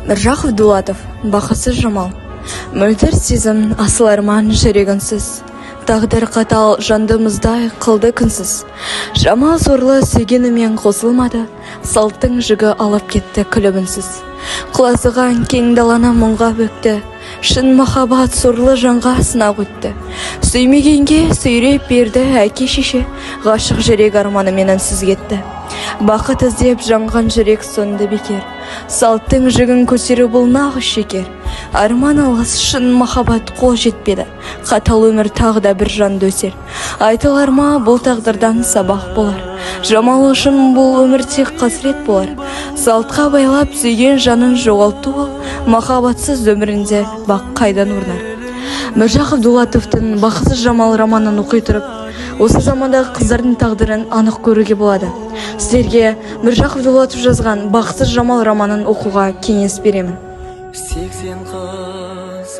Міржақов Дулатов, бақытсыз жамал. Мөлдір сезім, асыл арман жүрегінсіз. Тағдыр қатал жандымыздай қылды күнсіз. Жамал сорлы сүйгенімен қосылмады, салттың жүгі алып кетті күлібінсіз. Құлазыған кең даланы мұңға бөкті, шын махаббат сорлы жанға сынақ өтті. Сүймегенге сүйреп берді әке шеше, ғашық жүрек арманымен үнсіз кетті. Бақыт іздеп жанған жүрек сонды бекер, салттың жүгін көтеру бұл нағыз шекер. Арман алғыс шын махаббат қол жетпеді, қатал өмір тағы да бір жанды өсер. Айтылар ма бұл тағдырдан сабақ болар, жамал үшін бұл өмір тек қасірет болар. Салтқа байлап сүйген жанын жоғалту ол, махаббатсыз өмірінде бақ қайдан орнар. Міржақов Дулатовтың «Бақытсыз жамал» романын оқи тұрып, осы замандағы қыздардың тағдырын анық көруге болады. Сіздерге Міржақов Дулатов жазған «Бақытсыз жамал» романын оқуға кеңес беремін. 80 қыз